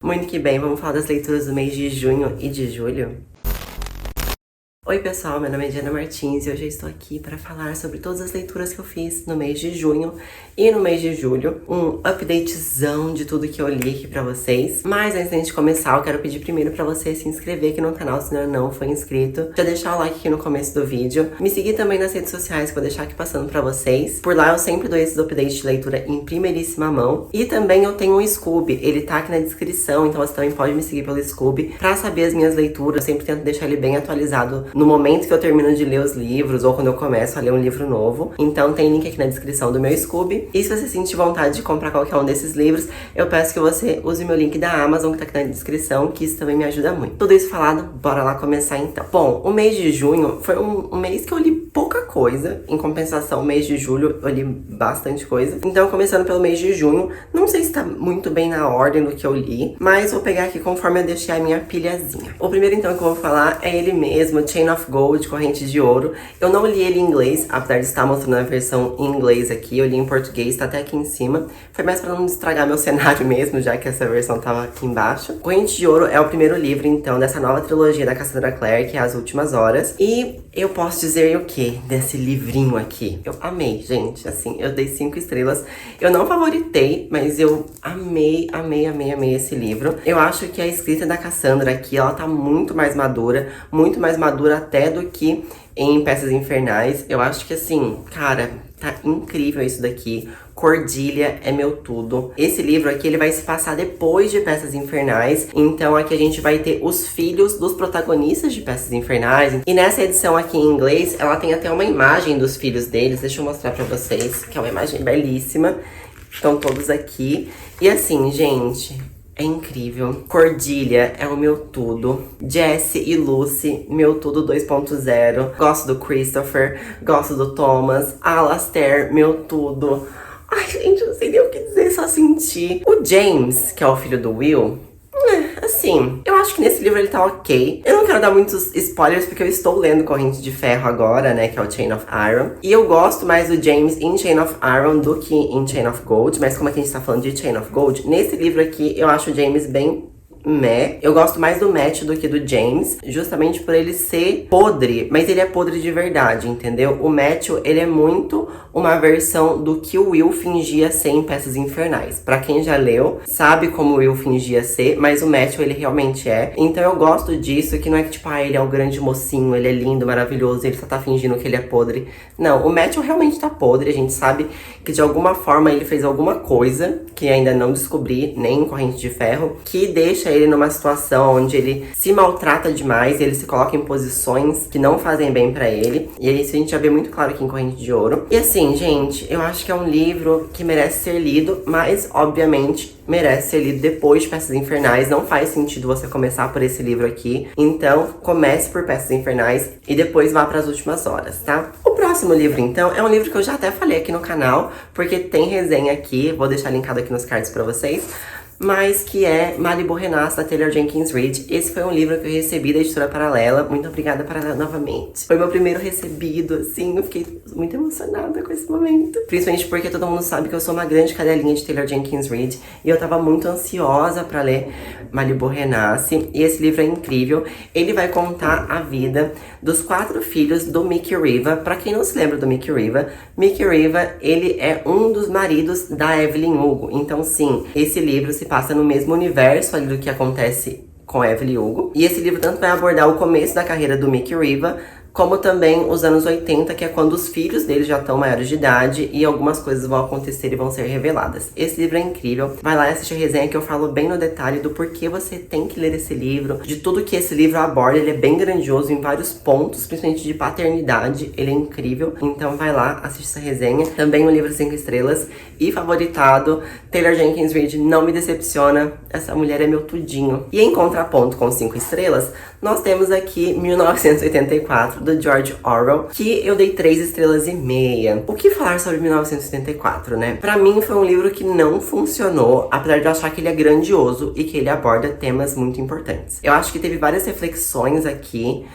Muito que bem, vamos falar das leituras do mês de junho e de julho? Oi pessoal, meu nome é Diana Martins e hoje eu estou aqui para falar sobre todas as leituras que eu fiz no mês de junho e no mês de julho. Um updatezão de tudo que eu li aqui pra vocês. Mas antes de começar, eu quero pedir primeiro pra você se inscrever aqui no canal se ainda não foi inscrito. Já deixar o like aqui no começo do vídeo. Me seguir também nas redes sociais que eu vou deixar aqui passando pra vocês. Por lá eu sempre dou esses updates de leitura em primeiríssima mão. E também eu tenho um Scooby, ele tá aqui na descrição, então você também pode me seguir pelo Scooby pra saber as minhas leituras. Eu sempre tento deixar ele bem atualizado no momento que eu termino de ler os livros ou quando eu começo a ler um livro novo. Então tem link aqui na descrição do meu Scooby. E se você sentir vontade de comprar qualquer um desses livros, eu peço que você use o meu link da Amazon, que tá aqui na descrição, que isso também me ajuda muito. Tudo isso falado, bora lá começar então. Bom, o mês de junho foi um mês que eu li pouca coisa. Em compensação, o mês de julho eu li bastante coisa. Então, começando pelo mês de junho, não sei se tá muito bem na ordem do que eu li, mas vou pegar aqui conforme eu deixei a minha pilhazinha. O primeiro então que eu vou falar é ele mesmo, Chain of Gold, Corrente de Ouro. Eu não li ele em inglês, apesar de estar mostrando a versão em inglês aqui. Eu li em português, tá até aqui em cima. Foi mais pra não estragar meu cenário mesmo, já que essa versão tava aqui embaixo. Corrente de Ouro é o primeiro livro, então, dessa nova trilogia da Cassandra Clare, que é As Últimas Horas. E eu posso dizer o quê desse livrinho aqui? Eu amei, gente, assim, eu dei 5 estrelas. Eu não favoritei, mas eu amei esse livro. Eu acho que a escrita da Cassandra aqui, ela tá muito mais madura até do que em Peças Infernais. Eu acho que assim, cara, tá incrível isso daqui. Cordilha é meu tudo. Esse livro aqui, ele vai se passar depois de Peças Infernais. Então aqui a gente vai ter os filhos dos protagonistas de Peças Infernais. E nessa edição aqui em inglês, ela tem até uma imagem dos filhos deles. Deixa eu mostrar pra vocês, que é uma imagem belíssima. Estão todos aqui. E assim, gente, é incrível. Cordilha é o meu tudo. Jessie e Lucy, meu tudo 2.0. Gosto do Christopher, gosto do Thomas. Alastair, meu tudo. Ai, gente, eu não sei nem o que dizer, só sentir. O James, que é o filho do Will, assim, eu acho que nesse livro ele tá ok. Eu não quero dar muitos spoilers, porque eu estou lendo Corrente de Ferro agora, né, que é o Chain of Iron. E eu gosto mais do James em Chain of Iron do que em Chain of Gold. Mas como aqui a gente tá falando de Chain of Gold, nesse livro aqui eu acho o James bem meh. Eu gosto mais do Matt do que do James, justamente por ele ser podre, mas ele é podre de verdade, entendeu? O Matthew, ele é muito uma versão do que o Will fingia ser em Peças Infernais. Pra quem já leu, sabe como o Will fingia ser, mas o Matthew, ele realmente é. Então eu gosto disso, que não é que tipo, ele é o grande mocinho, ele é lindo, maravilhoso, ele só tá fingindo que ele é podre. Não, o Matthew realmente tá podre, a gente sabe que de alguma forma ele fez alguma coisa, que ainda não descobri, nem em Corrente de Ferro, que deixa ele numa situação onde ele se maltrata demais, ele se coloca em posições que não fazem bem pra ele. E isso a gente já vê muito claro aqui em Corrente de Ouro. E assim, gente, eu acho que é um livro que merece ser lido, mas obviamente merece ser lido depois de Peças Infernais. Não faz sentido você começar por esse livro aqui. Então, comece por Peças Infernais e depois vá para As Últimas Horas, tá? O próximo livro, então, é um livro que eu já até falei aqui no canal, porque tem resenha aqui, vou deixar linkado aqui nos cards pra vocês, mas que é Malibu Renasce, da Taylor Jenkins Reid. Esse foi um livro que eu recebi da editora Paralela. Muito obrigada, Paralela, novamente. Foi meu primeiro recebido, assim, eu fiquei muito emocionada com esse momento. Principalmente porque todo mundo sabe que eu sou uma grande cadelinha de Taylor Jenkins Reid, e eu tava muito ansiosa pra ler Malibu Renasce, e esse livro é incrível. Ele vai contar a vida dos 4 filhos do Mickey Riva. Pra quem não se lembra do Mickey Riva, ele é um dos maridos da Evelyn Hugo. Então sim, esse livro se passa no mesmo universo ali do que acontece com Evelyn Hugo. E esse livro tanto vai abordar o começo da carreira do Mickey Riva, como também os anos 80, que é quando os filhos dele já estão maiores de idade e algumas coisas vão acontecer e vão ser reveladas. Esse livro é incrível. Vai lá e assiste a resenha que eu falo bem no detalhe do porquê você tem que ler esse livro, de tudo que esse livro aborda. Ele é bem grandioso em vários pontos, principalmente de paternidade. Ele é incrível. Então vai lá, assiste essa resenha. Também um livro 5 estrelas e favoritado. Taylor Jenkins Reid não me decepciona. Essa mulher é meu tudinho. E em contraponto com 5 estrelas, nós temos aqui 1984, do George Orwell, que eu dei 3 estrelas e meia. O que falar sobre 1984, né? Pra mim foi um livro que não funcionou, apesar de eu achar que ele é grandioso e que ele aborda temas muito importantes. Eu acho que teve várias reflexões aqui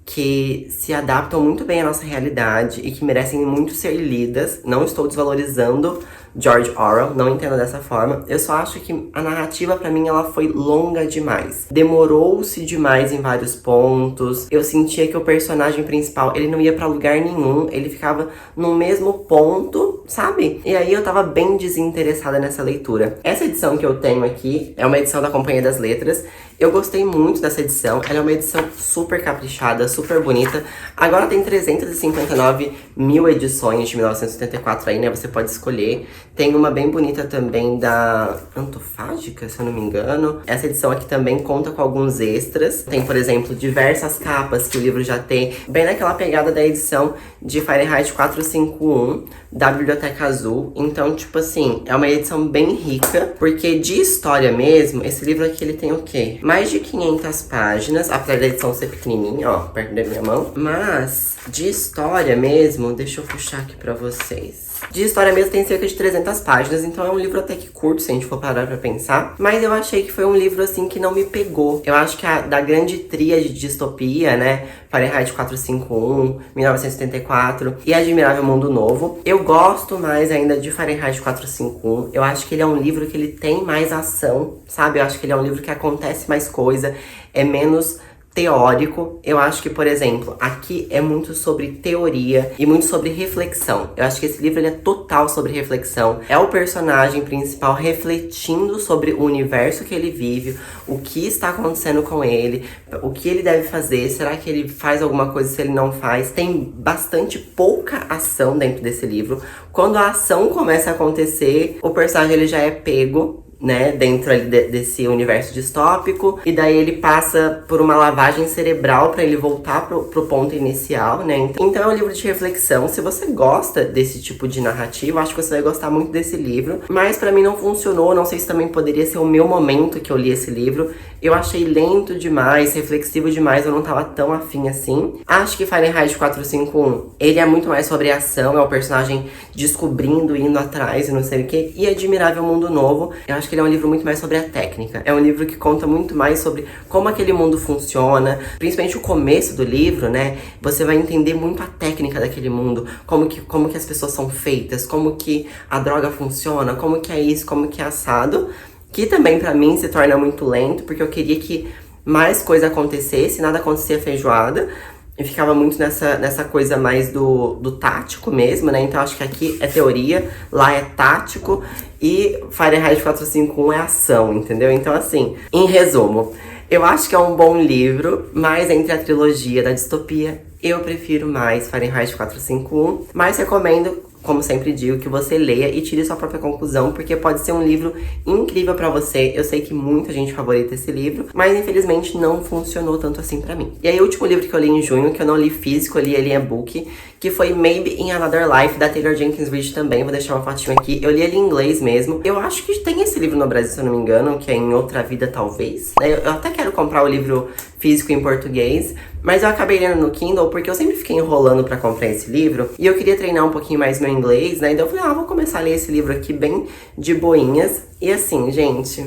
que se adaptam muito bem à nossa realidade e que merecem muito ser lidas. Não estou desvalorizando George Orwell, não entendo dessa forma. Eu só acho que a narrativa, pra mim, ela foi longa demais. Demorou-se demais em vários pontos. Eu sentia que o personagem principal, ele não ia pra lugar nenhum. Ele ficava no mesmo ponto, sabe? E aí eu tava bem desinteressada nessa leitura. Essa edição que eu tenho aqui é uma edição da Companhia das Letras. Eu gostei muito dessa edição, ela é uma edição super caprichada, super bonita. Agora tem 359 mil edições de 1974 aí, né? Você pode escolher. Tem uma bem bonita também da Antofágica, se eu não me engano. Essa edição aqui também conta com alguns extras. Tem, por exemplo, diversas capas que o livro já tem. Bem naquela pegada da edição de Fahrenheit 451, da Biblioteca Azul. Então, tipo assim, é uma edição bem rica, porque de história mesmo, esse livro aqui ele tem o quê? Mais de 500 páginas, apesar da edição ser pequenininha, ó, perto da minha mão. Mas, de história mesmo, deixa eu puxar aqui pra vocês. De história mesmo tem cerca de 300 páginas, então é um livro até que curto, se a gente for parar pra pensar. Mas eu achei que foi um livro, assim, que não me pegou. Eu acho que da grande tríade de distopia, né, Fahrenheit 451, 1974 e Admirável Mundo Novo, eu gosto mais ainda de Fahrenheit 451. Eu acho que ele é um livro que ele tem mais ação, sabe? Eu acho que ele é um livro que acontece mais coisa, é menos teórico. Eu acho que, por exemplo, aqui é muito sobre teoria e muito sobre reflexão. Eu acho que esse livro ele é total sobre reflexão. É o personagem principal refletindo sobre o universo que ele vive, o que está acontecendo com ele, o que ele deve fazer, será que ele faz alguma coisa se ele não faz. Tem bastante pouca ação dentro desse livro. Quando a ação começa a acontecer, o personagem ele já é pego, né, dentro ali desse universo distópico, e daí ele passa por uma lavagem cerebral pra ele voltar pro ponto inicial, né? Então é um livro de reflexão. Se você gosta desse tipo de narrativa, acho que você vai gostar muito desse livro, mas pra mim não funcionou. Não sei se também poderia ser o meu momento que eu li esse livro. Eu achei lento demais, reflexivo demais, eu não tava tão afim assim. Acho que Fahrenheit 451, ele é muito mais sobre ação, é o personagem descobrindo, indo atrás e não sei o que. E Admirável Mundo Novo, eu acho que ele é um livro muito mais sobre a técnica. É um livro que conta muito mais sobre como aquele mundo funciona, principalmente o começo do livro, né? Você vai entender muito a técnica daquele mundo, como que as pessoas são feitas, como que a droga funciona, como que é isso, como que é assado. Que também pra mim se torna muito lento, porque eu queria que mais coisa acontecesse, nada acontecia feijoada. E ficava muito nessa coisa mais do tático mesmo, né? Então acho que aqui é teoria, lá é tático e Fahrenheit 451 é ação, entendeu? Então assim, em resumo, eu acho que é um bom livro, mas entre a trilogia da distopia, eu prefiro mais Fahrenheit 451, mas recomendo, como sempre digo, que você leia e tire sua própria conclusão, porque pode ser um livro incrível pra você. Eu sei que muita gente favorita esse livro, mas infelizmente não funcionou tanto assim pra mim. E aí o último livro que eu li em junho, que eu não li físico, eu li ele em e-book, que foi Maybe in Another Life, da Taylor Jenkins Reid também. Vou deixar uma fotinho aqui. Eu li ele em inglês mesmo. Eu acho que tem esse livro no Brasil, se eu não me engano, que é Em Outra Vida, talvez. Eu até quero comprar o livro físico em português, mas eu acabei lendo no Kindle porque eu sempre fiquei enrolando pra comprar esse livro. E eu queria treinar um pouquinho mais meu inglês, né? Então eu falei, vou começar a ler esse livro aqui bem de boinhas. E assim, gente,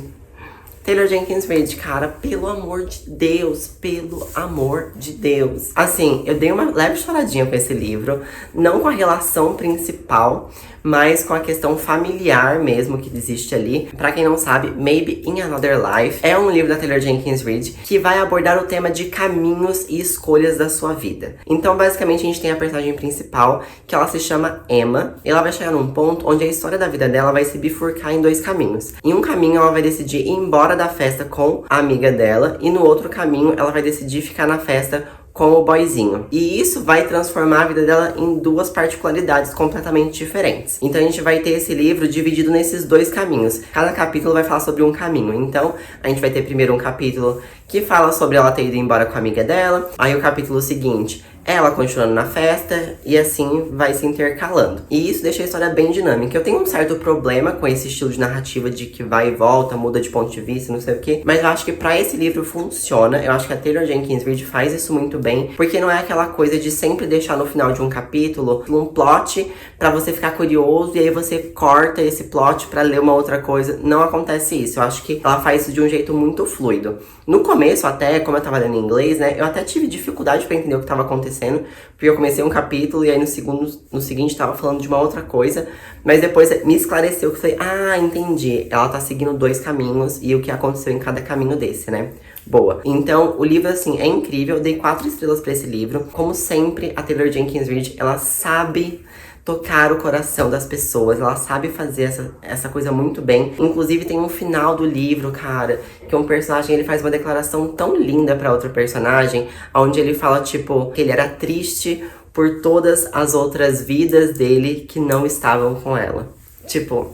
Taylor Jenkins Reid, cara, pelo amor de Deus, pelo amor de Deus. Assim, eu dei uma leve choradinha com esse livro, não com a relação principal, mas com a questão familiar mesmo que existe ali. Pra quem não sabe, Maybe in Another Life é um livro da Taylor Jenkins Reid que vai abordar o tema de caminhos e escolhas da sua vida. Então, basicamente, a gente tem a personagem principal, que ela se chama Emma, e ela vai chegar num ponto onde a história da vida dela vai se bifurcar em dois caminhos. Em um caminho, ela vai decidir ir embora da festa com a amiga dela, e no outro caminho, ela vai decidir ficar na festa com o boyzinho. E isso vai transformar a vida dela em duas particularidades completamente diferentes. Então a gente vai ter esse livro dividido nesses dois caminhos. Cada capítulo vai falar sobre um caminho. Então a gente vai ter primeiro um capítulo que fala sobre ela ter ido embora com a amiga dela. Aí o capítulo seguinte, ela continuando na festa, e assim vai se intercalando. E isso deixa a história bem dinâmica. Eu tenho um certo problema com esse estilo de narrativa de que vai e volta, muda de ponto de vista, não sei o quê. Mas eu acho que pra esse livro funciona. Eu acho que a Taylor Jenkins Reid faz isso muito bem, porque não é aquela coisa de sempre deixar no final de um capítulo um plot pra você ficar curioso e aí você corta esse plot pra ler uma outra coisa. Não acontece isso. Eu acho que ela faz isso de um jeito muito fluido. No começo, até, como eu tava lendo em inglês, né, eu até tive dificuldade pra entender o que tava acontecendo acontecendo, porque eu comecei um capítulo e aí no seguinte tava falando de uma outra coisa, mas depois me esclareceu que eu falei, ah, entendi, ela tá seguindo 2 caminhos e o que aconteceu em cada caminho desse, né? Boa. Então, o livro, assim, é incrível. Eu dei 4 estrelas pra esse livro. Como sempre, a Taylor Jenkins Reid, ela sabe tocar o coração das pessoas. Ela sabe fazer essa coisa muito bem. Inclusive, tem um final do livro, cara, que um personagem, ele faz uma declaração tão linda pra outro personagem, onde ele fala, tipo, que ele era triste por todas as outras vidas dele que não estavam com ela. Tipo...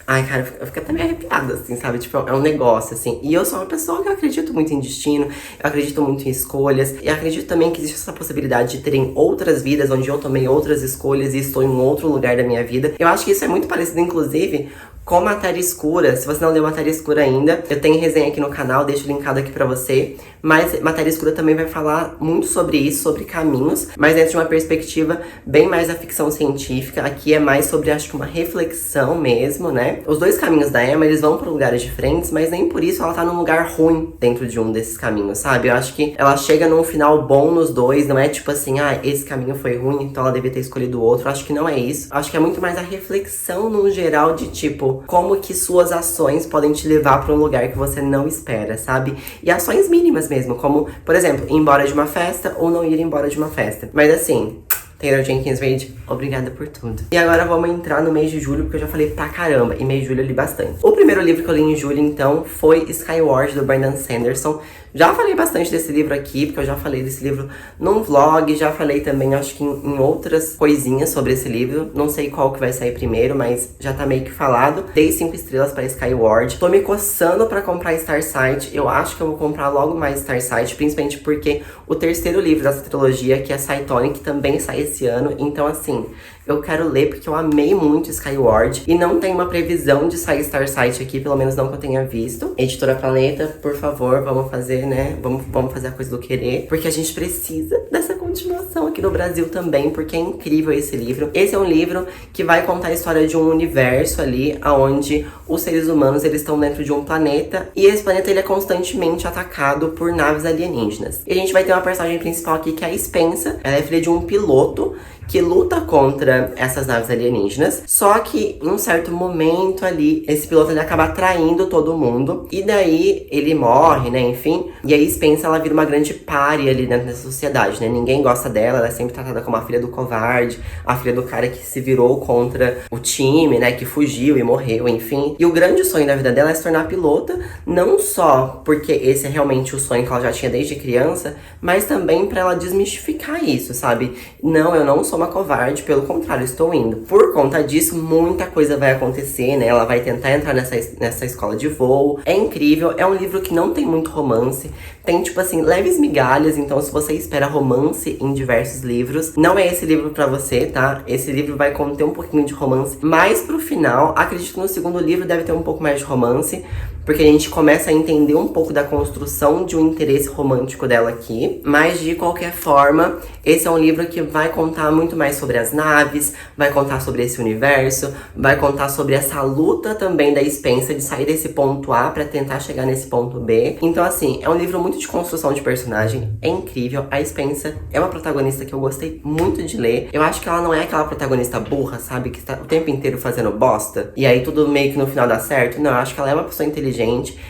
Ai, cara, eu fico até meio arrepiada, assim, sabe? Tipo, é um negócio, assim. E eu sou uma pessoa que eu acredito muito em destino, eu acredito muito em escolhas. E acredito também que existe essa possibilidade de terem outras vidas, onde eu tomei outras escolhas e estou em um outro lugar da minha vida. Eu acho que isso é muito parecido, inclusive, com Matéria Escura. Se você não leu Matéria Escura ainda, eu tenho resenha aqui no canal, deixo linkado aqui pra você. Mas Matéria Escura também vai falar muito sobre isso, sobre caminhos, mas dentro de uma perspectiva bem mais da ficção científica. Aqui é mais sobre, acho que uma reflexão mesmo, né? Os 2 caminhos da Emma, eles vão pra lugares diferentes, mas nem por isso ela tá num lugar ruim dentro de um desses caminhos, sabe? Eu acho que ela chega num final bom nos 2, não é tipo assim, ah, esse caminho foi ruim, então ela devia ter escolhido o outro. Eu acho que não é isso. Eu acho que é muito mais a reflexão no geral de, tipo, como que suas ações podem te levar pra um lugar que você não espera, sabe? E ações mínimas mesmo, como, por exemplo, ir embora de uma festa ou não ir embora de uma festa. Mas assim, Taylor Jenkins Reid, obrigada por tudo. E agora vamos entrar no mês de julho, porque eu já falei pra caramba, e mês de julho eu li bastante. O primeiro livro que eu li em julho, então, foi Skyward, do Brandon Sanderson. Já falei bastante desse livro aqui, porque eu já falei desse livro num vlog, já falei também, acho que em outras coisinhas sobre esse livro. Não sei qual que vai sair primeiro, mas já tá meio que falado. Dei 5 estrelas pra Skyward. Tô me coçando pra comprar Starsight. Eu acho que eu vou comprar logo mais Starsight, principalmente porque o terceiro livro dessa trilogia, que é Cytonic, também sai esse ano. Então, assim, eu quero ler porque eu amei muito Skyward. E não tem uma previsão de sair Starsight aqui, pelo menos não que eu tenha visto. Editora Planeta, por favor, vamos fazer, né? Vamos fazer a coisa do querer. Porque a gente precisa dessa continuação aqui no Brasil também, porque é incrível esse livro. Esse é um livro que vai contar a história de um universo ali, onde os seres humanos, eles estão dentro de um planeta. E esse planeta, ele é constantemente atacado por naves alienígenas. E a gente vai ter uma personagem principal aqui, que é a Spensa. Ela é filha de um piloto que luta contra essas naves alienígenas. Só que em um certo momento ali, esse piloto, ele acaba traindo todo mundo. E daí ele morre, né, enfim. E aí Spensa, ela vira uma grande pária ali dentro da sociedade, né. Ninguém gosta dela, ela é sempre tratada como a filha do covarde, a filha do cara que se virou contra o time, né, que fugiu e morreu, enfim. E o grande sonho da vida dela é se tornar pilota, não só porque esse é realmente o sonho que ela já tinha desde criança, mas também pra ela desmistificar isso, sabe? Não, eu não sou uma covarde, pelo contrário, estou indo. Por conta disso, muita coisa vai acontecer, né? Ela vai tentar entrar nessa escola de voo. É incrível, é um livro que não tem muito romance. Tem, tipo assim, leves migalhas, então se você espera romance em diversos livros, não é esse livro pra você, tá? Esse livro vai conter um pouquinho de romance, mas pro final, acredito que no segundo livro deve ter um pouco mais de romance, porque a gente começa a entender um pouco da construção de um interesse romântico dela aqui. Mas, de qualquer forma, esse é um livro que vai contar muito mais sobre as naves, vai contar sobre esse universo, vai contar sobre essa luta também da Spensa de sair desse ponto A pra tentar chegar nesse ponto B. Então, assim, é um livro muito de construção de personagem, é incrível. A Spensa é uma protagonista que eu gostei muito de ler. Eu acho que ela não é aquela protagonista burra, sabe? Que tá o tempo inteiro fazendo bosta, e aí tudo meio que no final dá certo. Não, eu acho que ela é uma pessoa inteligente.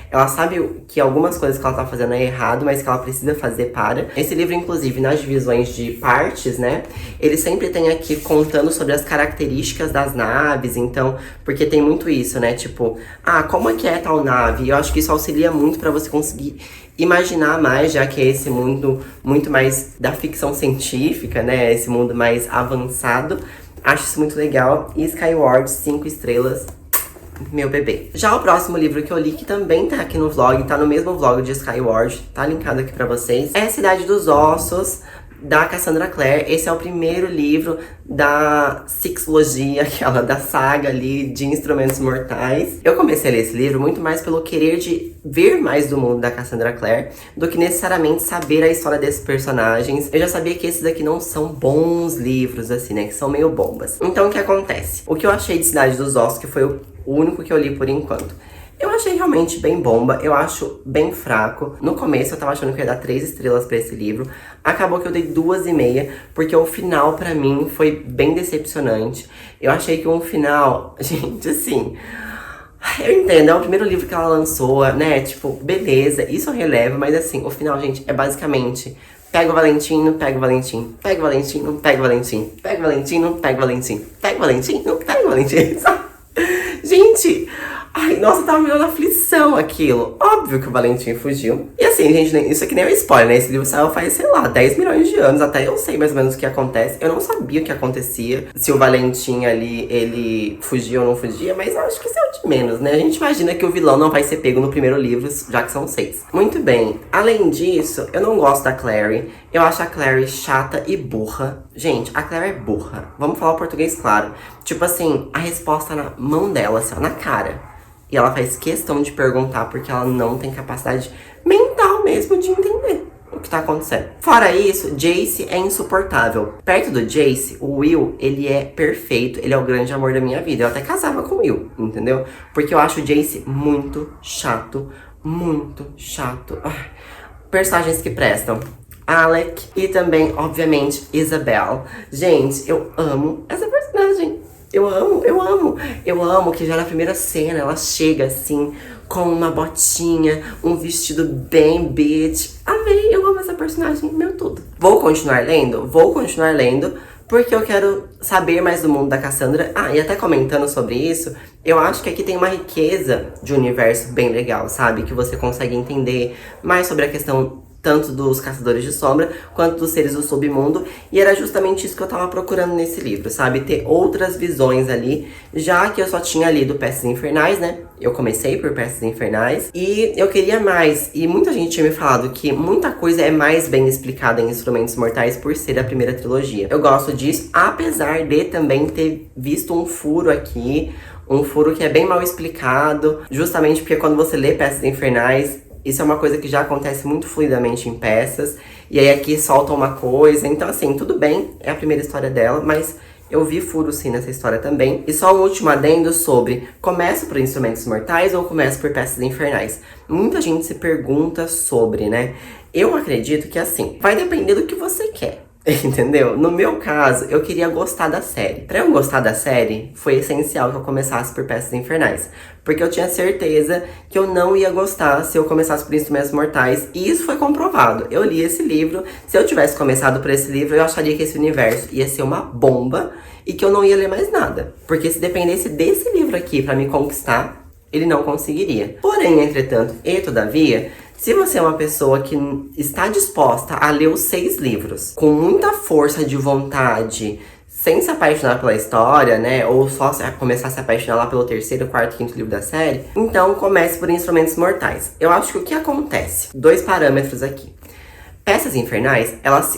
Ela sabe que algumas coisas que ela tá fazendo é errado, mas que ela precisa fazer para. Esse livro, inclusive, nas divisões de partes, né? Ele sempre tem aqui contando sobre as características das naves, então, porque tem muito isso, né? Tipo, ah, como é que é tal nave? E eu acho que isso auxilia muito pra você conseguir imaginar mais, já que é esse mundo muito mais da ficção científica, né? Esse mundo mais avançado. Acho isso muito legal. E Skyward, 5 estrelas. Meu bebê. Já o próximo livro que eu li, que também tá aqui no vlog, tá no mesmo vlog de Skyward, tá linkado aqui pra vocês, é Cidade dos Ossos, da Cassandra Clare. Esse é o primeiro livro da sexologia, aquela da saga ali de Instrumentos Mortais. Eu comecei a ler esse livro muito mais pelo querer de ver mais do mundo da Cassandra Clare do que necessariamente saber a história desses personagens. Eu já sabia que esses aqui não são bons livros, assim, né, que são meio bombas. Então, o que acontece? O que eu achei de Cidade dos Ossos, que foi o único que eu li por enquanto, Eu achei realmente bem bomba, eu acho bem fraco. No começo eu tava achando que ia dar 3 estrelas pra esse livro. Acabou que eu dei 2,5, porque o final pra mim foi bem decepcionante. Eu achei que um final, gente, assim... Eu entendo, é o primeiro livro que ela lançou, né? Tipo, beleza, isso eu relevo, mas assim, o final, gente, é basicamente... Pega o Valentino, pega o Valentino, pega o Valentino, pega o Valentino, pega o Valentino, pega o Valentino, pega o Valentino, pega o Valentino, sabe? Gente, ai, nossa, tava me dando aflição aquilo. Óbvio que o Valentim fugiu. E assim, gente, isso aqui nem é um spoiler, né? Esse livro saiu faz, sei lá, 10 milhões de anos. Até eu sei mais ou menos o que acontece. Eu não sabia o que acontecia, se o Valentim ali, ele fugia ou não fugia. Mas eu acho que isso é o de menos, né? A gente imagina que o vilão não vai ser pego no primeiro livro, já que são 6. Muito bem. Além disso, eu não gosto da Clary. Eu acho a Clary chata e burra. Gente, a Clary é burra. Vamos falar o português claro. Tipo assim, a resposta na mão dela, assim, ó, na cara. E ela faz questão de perguntar porque ela não tem capacidade mental mesmo de entender o que tá acontecendo. Fora isso, Jace é insuportável. Perto do Jace, o Will, ele é perfeito. Ele é o grande amor da minha vida. Eu até casava com o Will, entendeu? Porque eu acho o Jace muito chato. Muito chato. Ai, personagens que prestam. Alec e também, obviamente, Isabel. Gente, eu amo essa personagem. Eu amo, eu amo. Eu amo que já na primeira cena ela chega assim, com uma botinha, um vestido bem bitch. Amei, eu amo essa personagem, meu tudo. Vou continuar lendo? Vou continuar lendo, porque eu quero saber mais do mundo da Cassandra. Ah, e até comentando sobre isso, eu acho que aqui tem uma riqueza de universo bem legal, sabe? Que você consegue entender mais sobre a questão tanto dos Caçadores de Sombra, quanto dos seres do submundo. E era justamente isso que eu tava procurando nesse livro, sabe? Ter outras visões ali, já que eu só tinha lido Peças Infernais, né? Eu comecei por Peças Infernais, e eu queria mais. E muita gente tinha me falado que muita coisa é mais bem explicada em Instrumentos Mortais por ser a primeira trilogia. Eu gosto disso, apesar de também ter visto um furo aqui, um furo que é bem mal explicado, justamente porque quando você lê Peças Infernais, isso é uma coisa que já acontece muito fluidamente em peças. E aí aqui solta uma coisa. Então assim, tudo bem, é a primeira história dela, mas eu vi furo sim nessa história também. E só um último adendo sobre, começo por Instrumentos Mortais ou começo por Peças Infernais? Muita gente se pergunta sobre, né? Eu acredito que assim, vai depender do que você quer. Entendeu? No meu caso, eu queria gostar da série. Pra eu gostar da série, foi essencial que eu começasse por Peças Infernais. Porque eu tinha certeza que eu não ia gostar se eu começasse por Instrumentos Mortais. E isso foi comprovado. Eu li esse livro. Se eu tivesse começado por esse livro, eu acharia que esse universo ia ser uma bomba. E que eu não ia ler mais nada. Porque se dependesse desse livro aqui pra me conquistar, ele não conseguiria. Porém, entretanto e todavia, se você é uma pessoa que está disposta a ler os 6 livros com muita força de vontade, sem se apaixonar pela história, né? Ou só começar a se apaixonar lá pelo 3º, 4º, 5º livro da série, então comece por Instrumentos Mortais. Eu acho que o que acontece? 2 parâmetros aqui. Peças Infernais,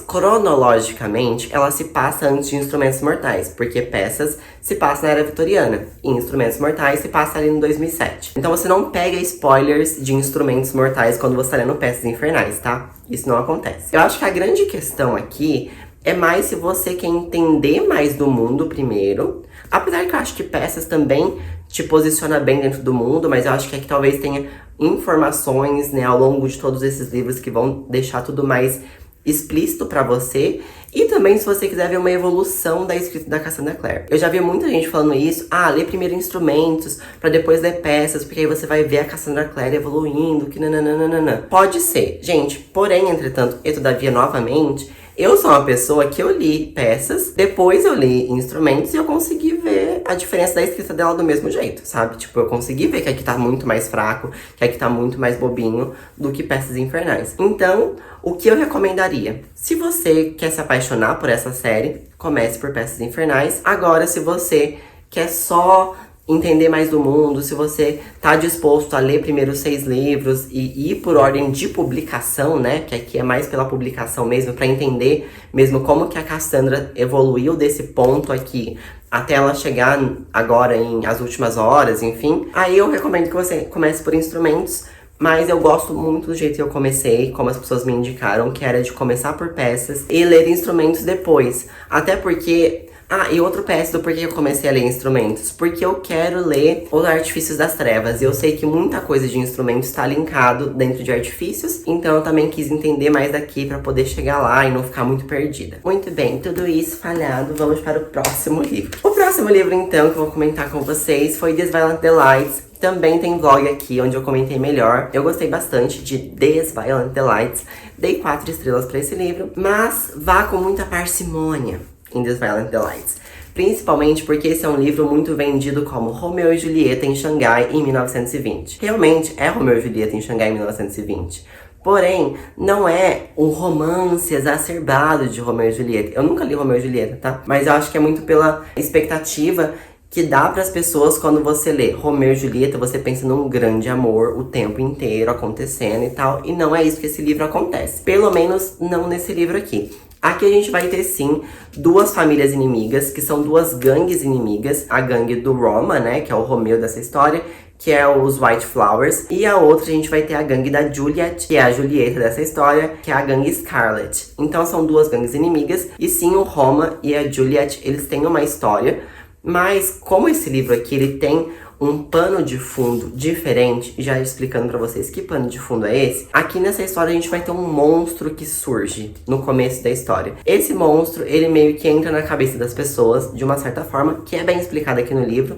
cronologicamente, ela se passa antes de Instrumentos Mortais, porque Peças se passa na Era Vitoriana, e Instrumentos Mortais se passa ali no 2007. Então você não pega spoilers de Instrumentos Mortais quando você tá lendo Peças Infernais, tá? Isso não acontece. Eu acho que a grande questão aqui é mais se você quer entender mais do mundo primeiro, apesar que eu acho que Peças também te posiciona bem dentro do mundo, mas eu acho que aqui talvez tenha informações, né, ao longo de todos esses livros que vão deixar tudo mais explícito pra você. E também se você quiser ver uma evolução da escrita da Cassandra Clare. Eu já vi muita gente falando isso, lê primeiro Instrumentos, pra depois ler Peças, porque aí você vai ver a Cassandra Clare evoluindo, que nananana. Pode ser, gente, porém, entretanto, e todavia, novamente, eu sou uma pessoa que eu li Peças, depois eu li Instrumentos e eu consegui ver a diferença da escrita dela do mesmo jeito, sabe? Tipo, eu consegui ver que aqui tá muito mais fraco, que aqui tá muito mais bobinho do que Peças Infernais. Então, o que eu recomendaria? Se você quer se apaixonar por essa série, comece por Peças Infernais. Agora, se você quer só entender mais do mundo, se você tá disposto a ler primeiro os 6 livros e ir por ordem de publicação, né, que aqui é mais pela publicação mesmo, pra entender mesmo como que a Cassandra evoluiu desse ponto aqui até ela chegar agora em As Últimas Horas, enfim, aí eu recomendo que você comece por Instrumentos. Mas eu gosto muito do jeito que eu comecei, como as pessoas me indicaram, que era de começar por Peças e ler Instrumentos depois. Até porque, Ah, e outro PS do porquê eu comecei a ler instrumentos. Porque eu quero ler Os Artifícios das Trevas. E eu sei que muita coisa de instrumentos está linkado dentro de artifícios. Então eu também quis entender mais daqui pra poder chegar lá e não ficar muito perdida. Muito bem, tudo isso falhado, vamos para o próximo livro. O próximo livro, então, que eu vou comentar com vocês foi These Violent Delights. Também tem vlog aqui, onde eu comentei melhor. Eu gostei bastante de These Violent Delights. Dei 4 estrelas pra esse livro. Mas vá com muita parcimônia em These Violent Delights. Principalmente porque esse é um livro muito vendido como Romeu e Julieta em Xangai em 1920. Realmente é Romeu e Julieta em Xangai em 1920. Porém, não é um romance exacerbado de Romeu e Julieta. Eu nunca li Romeu e Julieta, tá? Mas eu acho que é muito pela expectativa que dá para as pessoas quando você lê Romeu e Julieta, você pensa num grande amor o tempo inteiro acontecendo e tal. E não é isso que esse livro acontece. Pelo menos não nesse livro aqui. Aqui a gente vai ter, sim, duas famílias inimigas, que são duas gangues inimigas. A gangue do Roma, né, que é o Romeu dessa história, que é os White Flowers. E a outra a gente vai ter a gangue da Juliet, que é a Julieta dessa história, que é a gangue Scarlet. Então são duas gangues inimigas. E sim, o Roma e a Juliet, eles têm uma história. Mas como esse livro aqui, ele tem um pano de fundo diferente, já explicando pra vocês que pano de fundo é esse, aqui nessa história a gente vai ter um monstro que surge no começo da história. Esse monstro, ele meio que entra na cabeça das pessoas, de uma certa forma, que é bem explicado aqui no livro.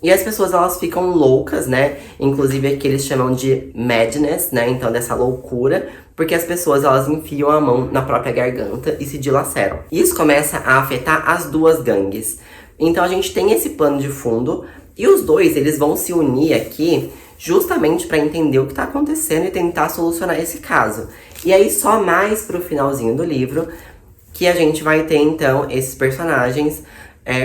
E as pessoas, elas ficam loucas, né? Inclusive aqui eles chamam de madness, né? Então dessa loucura, porque as pessoas, elas enfiam a mão na própria garganta e se dilaceram. Isso começa a afetar as duas gangues. Então a gente tem esse pano de fundo e os dois, eles vão se unir aqui justamente para entender o que tá acontecendo e tentar solucionar esse caso. E aí só mais pro finalzinho do livro que a gente vai ter então esses personagens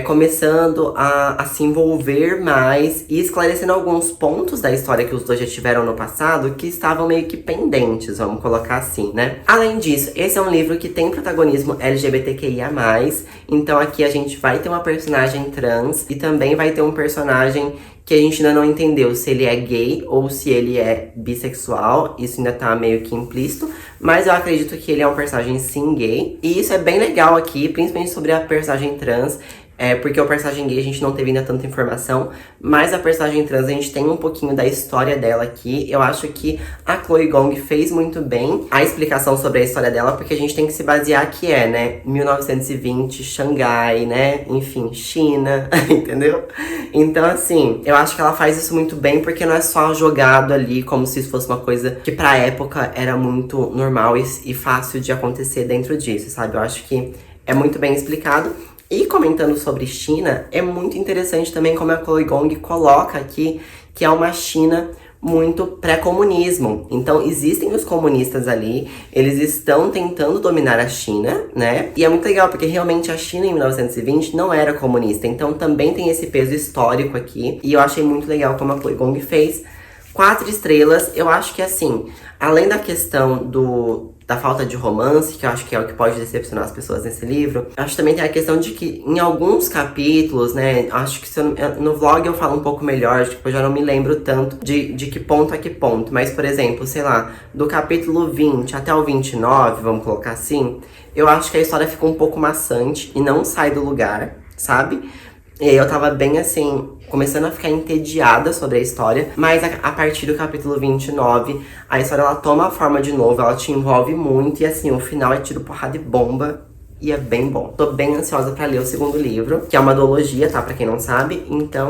começando a se envolver mais e esclarecendo alguns pontos da história que os dois já tiveram no passado que estavam meio que pendentes, vamos colocar assim, né? Além disso, esse é um livro que tem protagonismo LGBTQIA+, então aqui a gente vai ter uma personagem trans e também vai ter um personagem que a gente ainda não entendeu se ele é gay ou se ele é bissexual, isso ainda tá meio que implícito, mas eu acredito que ele é um personagem sim gay. E isso é bem legal aqui, principalmente sobre a personagem trans, porque o personagem gay a gente não teve ainda tanta informação, mas a personagem trans a gente tem um pouquinho da história dela aqui. Eu acho que a Chloe Gong fez muito bem a explicação sobre a história dela, porque a gente tem que se basear que né, 1920, Xangai, né, enfim, China, entendeu? Então assim, eu acho que ela faz isso muito bem, porque não é só jogado ali como se isso fosse uma coisa que pra época era muito normal e fácil de acontecer dentro disso, sabe? Eu acho que é muito bem explicado. E comentando sobre China, é muito interessante também como a Chloe Gong coloca aqui que é uma China muito pré-comunismo. Então existem os comunistas ali, eles estão tentando dominar a China, né? E é muito legal, porque realmente a China em 1920 não era comunista. Então também tem esse peso histórico aqui. E eu achei muito legal como a Chloe Gong fez. 4 estrelas, eu acho que assim, além da questão da falta de romance, que eu acho que é o que pode decepcionar as pessoas nesse livro, acho que também tem a questão de que em alguns capítulos, né, acho que no vlog eu falo um pouco melhor, tipo, eu já não me lembro tanto de que ponto a que ponto, mas, por exemplo, sei lá, do capítulo 20 até o 29, vamos colocar assim, eu acho que a história ficou um pouco maçante e não sai do lugar, sabe? E aí eu tava bem assim, começando a ficar entediada sobre a história, mas a partir do capítulo 29, a história ela toma a forma de novo, ela te envolve muito, e assim, o final é tiro, porrada e bomba, e é bem bom. Tô bem ansiosa pra ler o segundo livro, que é uma duologia, tá? Pra quem não sabe, então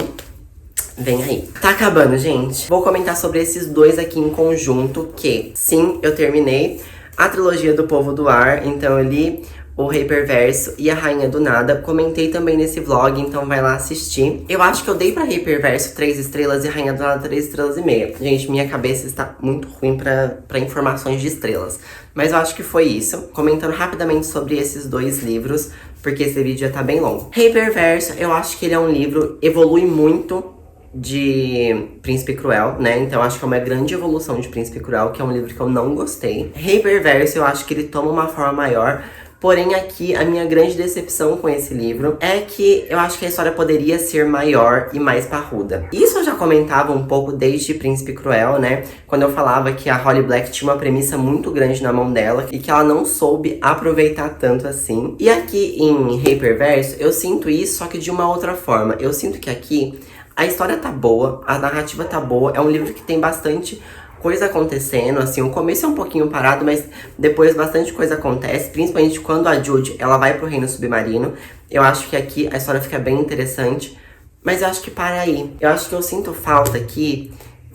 vem aí. Tá acabando, gente. Vou comentar sobre esses dois aqui em conjunto, que sim, eu terminei a trilogia do Povo do Ar, então eu li O Rei Perverso e A Rainha do Nada. Comentei também nesse vlog, então vai lá assistir. Eu acho que eu dei pra Rei Perverso 3 estrelas e Rainha do Nada 3 estrelas e meia. Gente, minha cabeça está muito ruim pra informações de estrelas. Mas eu acho que foi isso. Comentando rapidamente sobre esses dois livros, porque esse vídeo já tá bem longo. Rei Perverso, eu acho que ele é um livro, evolui muito de Príncipe Cruel, né? Então acho que é uma grande evolução de Príncipe Cruel, que é um livro que eu não gostei. Rei Perverso, eu acho que ele toma uma forma maior, Porém, aqui, a minha grande decepção com esse livro é que eu acho que a história poderia ser maior e mais parruda. Isso eu já comentava um pouco desde Príncipe Cruel, né? Quando eu falava que a Holly Black tinha uma premissa muito grande na mão dela e que ela não soube aproveitar tanto assim. E aqui em Rei Perverso, eu sinto isso, só que de uma outra forma. Eu sinto que aqui a história tá boa, a narrativa tá boa, é um livro que tem bastante coisa acontecendo, assim, o começo é um pouquinho parado, mas depois bastante coisa acontece, principalmente quando a Jude, ela vai pro Reino Submarino. Eu acho que aqui a história fica bem interessante, mas eu acho que para aí. Eu acho que eu sinto falta aqui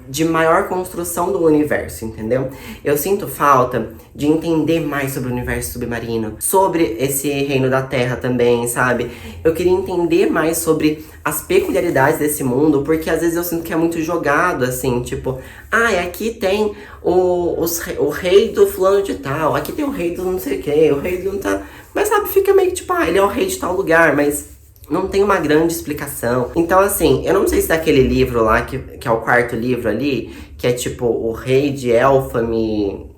de maior construção do universo, entendeu? Eu sinto falta de entender mais sobre o universo submarino, sobre esse reino da Terra também, sabe? Eu queria entender mais sobre as peculiaridades desse mundo, porque às vezes eu sinto que é muito jogado, assim, tipo, aqui tem o rei do fulano de tal, aqui tem o rei do não sei o que, o rei do não tá... Mas sabe, fica meio tipo, ele é o rei de tal lugar, mas não tem uma grande explicação. Então, assim, eu não sei se daquele livro lá, que é o quarto livro ali, que é tipo, o rei de Elfame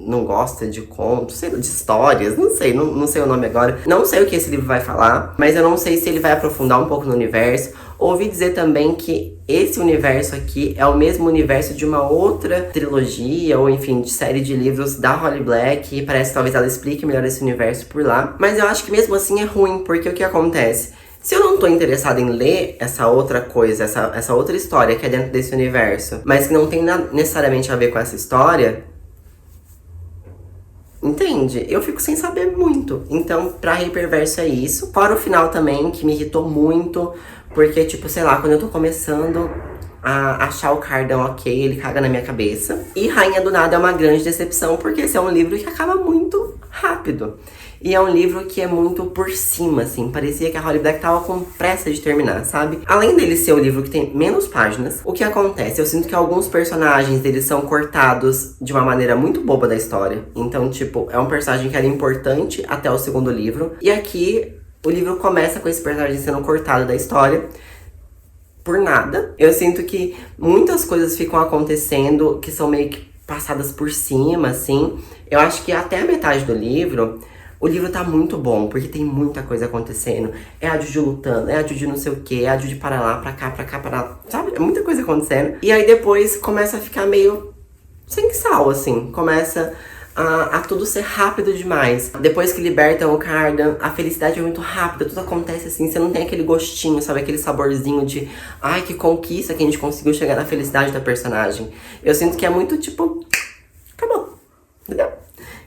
não gosta de contos, sei lá, de histórias, não sei, não sei o nome agora. Não sei o que esse livro vai falar, mas eu não sei se ele vai aprofundar um pouco no universo. Ouvi dizer também que esse universo aqui é o mesmo universo de uma outra trilogia, ou enfim, de série de livros da Holly Black, e parece que talvez ela explique melhor esse universo por lá. Mas eu acho que mesmo assim é ruim, porque o que acontece? Se eu não tô interessada em ler essa outra coisa, essa outra história que é dentro desse universo, mas que não tem necessariamente a ver com essa história, entende? Eu fico sem saber muito. Então, pra Rei Perverso é isso. Fora o final também, que me irritou muito, porque, tipo, sei lá, quando eu tô começando a achar o Cardan ok, ele caga na minha cabeça. E Rainha do Nada é uma grande decepção, porque esse é um livro que acaba muito rápido. E é um livro que é muito por cima, assim. Parecia que a Holly Black tava com pressa de terminar, sabe? Além dele ser o livro que tem menos páginas, o que acontece? Eu sinto que alguns personagens deles são cortados de uma maneira muito boba da história. Então, tipo, é um personagem que era importante até o segundo livro. E aqui, o livro começa com esse personagem sendo cortado da história por nada. Eu sinto que muitas coisas ficam acontecendo que são meio que passadas por cima, assim. Eu acho que até a metade do livro... O livro tá muito bom, porque tem muita coisa acontecendo. É a Judy lutando, é a Judy não sei o que, é a Judy para lá, pra cá, para lá. Sabe? É muita coisa acontecendo. E aí depois começa a ficar meio sem sal, assim. Começa a tudo ser rápido demais. Depois que libertam o Cardan, a felicidade é muito rápida. Tudo acontece assim, você não tem aquele gostinho, sabe? Aquele saborzinho de... Ai, que conquista que a gente conseguiu chegar na felicidade da personagem. Eu sinto que é muito tipo... Acabou. Entendeu?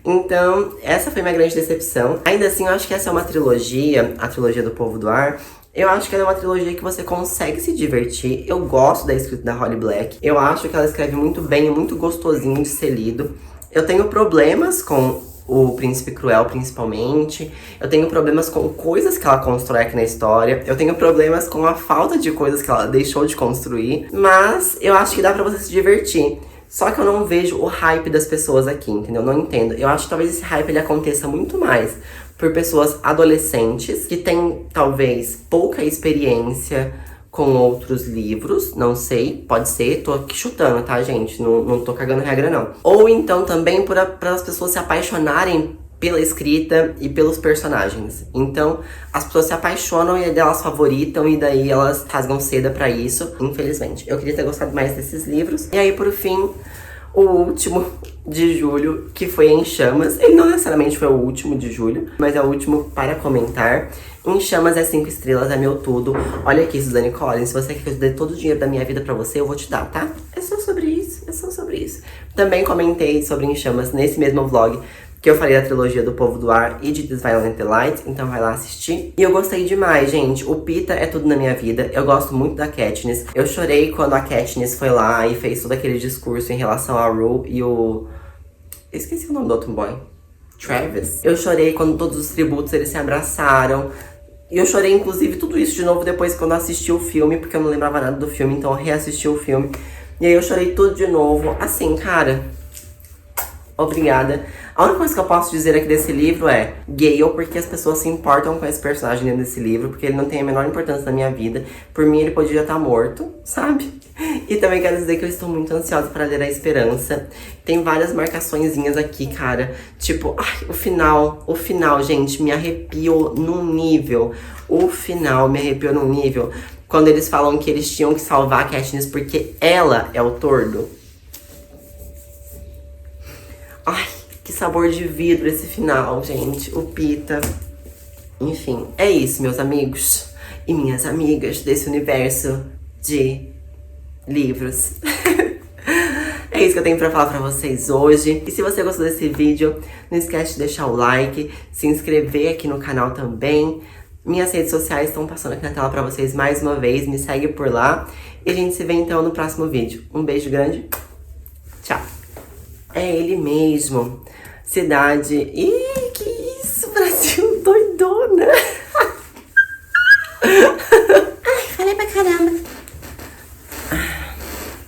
Então, essa foi minha grande decepção. Ainda assim, eu acho que essa é uma trilogia, a trilogia do Povo do Ar. Eu acho que ela é uma trilogia que você consegue se divertir. Eu gosto da escrita da Holly Black. Eu acho que ela escreve muito bem, é muito gostosinho de ser lido. Eu tenho problemas com o Príncipe Cruel, principalmente. Eu tenho problemas com coisas que ela constrói aqui na história. Eu tenho problemas com a falta de coisas que ela deixou de construir. Mas eu acho que dá pra você se divertir. Só que eu não vejo o hype das pessoas aqui, entendeu? Não entendo. Eu acho que talvez esse hype ele aconteça muito mais por pessoas adolescentes que têm, talvez, pouca experiência com outros livros. Não sei, pode ser. Tô aqui chutando, tá, gente? Não tô cagando regra, não. Ou então também para as pessoas se apaixonarem pela escrita e pelos personagens. Então, as pessoas se apaixonam e elas favoritam, e daí elas rasgam seda pra isso, infelizmente. Eu queria ter gostado mais desses livros. E aí, por fim, o último de julho, que foi Em Chamas. Ele não necessariamente foi o último de julho, mas é o último para comentar. Em Chamas é 5 estrelas, é meu tudo. Olha aqui, Suzanne Collins, se você quer que eu dê todo o dinheiro da minha vida pra você, eu vou te dar, tá? É só sobre isso, é só sobre isso. Também comentei sobre Em Chamas nesse mesmo vlog, que eu falei da trilogia do Povo do Ar e de This Violent Delight, então vai lá assistir. E eu gostei demais, gente. O Peeta é tudo na minha vida. Eu gosto muito da Katniss. Eu chorei quando a Katniss foi lá e fez todo aquele discurso em relação a Rue e o... Eu esqueci o nome do outro boy. Travis. Eu chorei quando todos os tributos eles se abraçaram. E eu chorei, inclusive, tudo isso de novo depois quando eu assisti o filme, porque eu não lembrava nada do filme, então eu reassisti o filme. E aí eu chorei tudo de novo. Assim, cara... Obrigada. A única coisa que eu posso dizer aqui desse livro é Gale, porque as pessoas se importam com esse personagem dentro desse livro, porque ele não tem a menor importância na minha vida. Por mim, ele podia estar morto, sabe? E também quero dizer que eu estou muito ansiosa para ler A Esperança. Tem várias marcaçõezinhas aqui, cara. Tipo, ai, o final, gente, me arrepiou num nível. O final me arrepiou num nível. Quando eles falam que eles tinham que salvar a Katniss porque ela é o tordo. Ai, que sabor de vidro esse final, gente. O Pita. Enfim, é isso, meus amigos e minhas amigas desse universo de livros. É isso que eu tenho pra falar pra vocês hoje. E se você gostou desse vídeo, não esquece de deixar o like, se inscrever aqui no canal também. Minhas redes sociais estão passando aqui na tela pra vocês mais uma vez. Me segue por lá. E a gente se vê então no próximo vídeo. Um beijo grande. Tchau. É ele mesmo. Cidade... Ih!